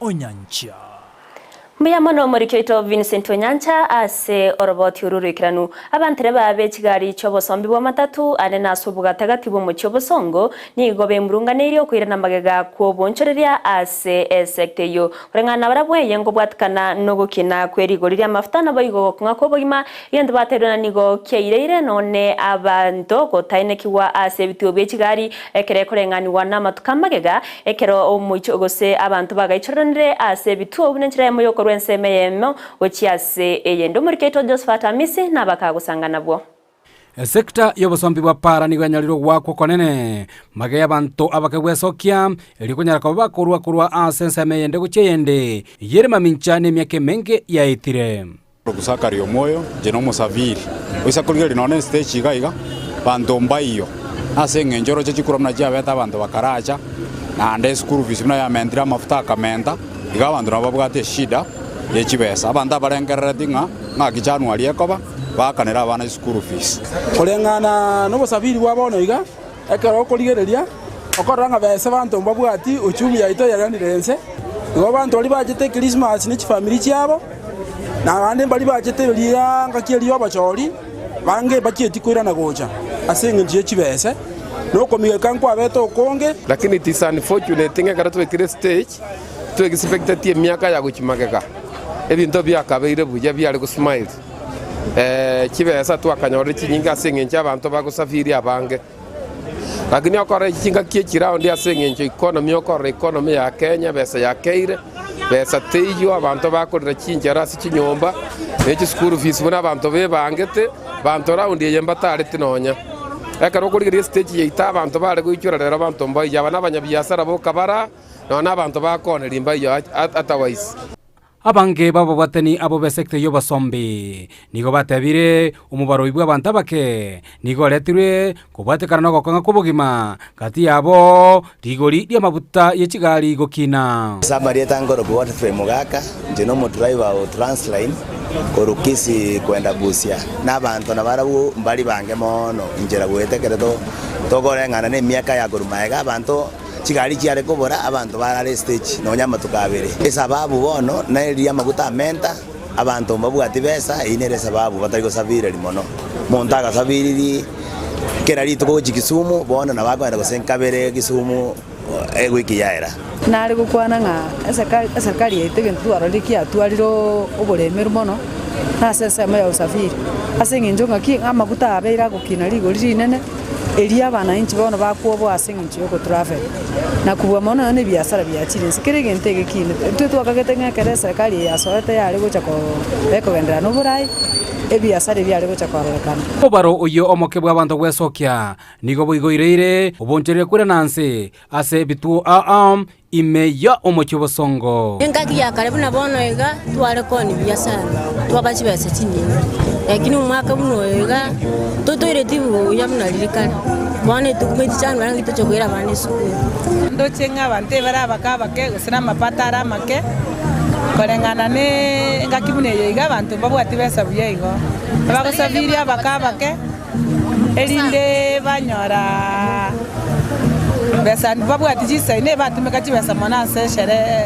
Onyancha. Muyamano murikito Vincent Onyancha ase oroboti ururikiranu abantere babe Kigali cy'obosombi bwa matatu ane nasubuga tagatibo mu cy'obosongo nigobe murunganire okwirana magega ko bonchoreria ase sector yo urengana barabweye ngo bwatkana no gukina kwerigorira amaftana bayigo kunga ko boima yende baterana nigo kyeire none abanto gotaine kiwa ase bityo be Kigali ekere kurengani wana matukamagega ekero omucyo gose abantu bagayichoranire ase bityo obunenchira yo Nseme ochiase eyendo muriketo Josephat Amisi nabakagusanga nabwo. Sekta y'obosombi bwa para niganyaliro gwako konene mageya bantu abakagwesokia elikunyara ko bakurwa ase Nseme yende gucheyende yerema minchane myake menge yaitire kusakari omoyo jeno musaviri wisa kulgeri none stage igaiga bantu mbayo ase ngenjoro chikuramna jabeta bantu bakaracha na ande school fees na yamendira mafuta kamenda igabantu nababwate shida yechibesa abantu abarengerera dinga ngakijanwali ekoba bakanera abana school fees kulengana no busabiri bwabono iga ekero kuligereria okoranga bese bantu mbabwati uchumi yaito yaranirense igo bantu bali bajete Christmas ni family cyabo na bandi bali bajete lira ngakiriyo bachori bange bakieti kwirana gocha asenge nje chibese no komige kankwa beto konge lakini it is unfortunate ngakara twekire stage twegisipektati miaka ya guchimageka ebinto byakabeire buya byali ku smile kibesa twakanyore kinyinga sengenje abantu bagusafiri abange lakini akora kinga kiekira ndi asengenje economy ya Kenya besa ya keire besa teyo abantu bakorera kinjara si kinyomba neki school fees buna abantu bebangete bantu round yemba tare tinonya ekaro kuri stage yita abantu bale guichurera abantu mbaye abana abanyabiasara bo kabara none abantu bakonera imbaye otherwise abange babo bateni abo besekte yo basombi nigo batabire umubaro ibwa abantu bake nigo letirwe kubatekana no gokonga kubugima kati yabo rigori dia mabuta ye Kigali gokina Samaria tangoro kwa frame gaka ndino mo driver o transline korukisi kwenda Busia n'abantu nabarabu mbali bange mono injera gwetekere togorengana ne miaka ya gorumaega abantu Kigali cyare kobora abantu barare stage no nyama tukabere esababu bono na elia maguta menta abantu mabwati besa inere sababu batari gusavira limono montaga saviri kerari to Kisumu bono na bagwara gosenkabere Kisumu egwiki yaera nari gukwana nga serikali yitege ntwaro likia twaliro obulemeru mono na sesema ya usafiri asenginjo ngaki amaguta abeira gukina ligo linene elia bana inchi bono bakuobo asenginjo ko travel na kubwa mono ne biasara byakire sikirege ntege kine twakagete ngakere serikali ya soete yali gocha ko beko gendera no burai ebiasara byali gocha kwarekana obaro oyo omoke bwa bantu gwesokia nigo boigoireire oboncherere kure nanse ase bitu imeya omochobosongo engaki ya karibu na bono ega twale koni biasara twabachi bese chini lakini umwaka buno ega totoire tibu yamna lirikana bone tukumeti cyane barangito cyo kwera bane sukuru ndochenga bante barabaka gusina mapatara make korengana ne engaki buno ega bantu babwati besa buyego bagusafiri abakabake elinde banyora besa babwati jisa ine batumeka chibesa mona seshere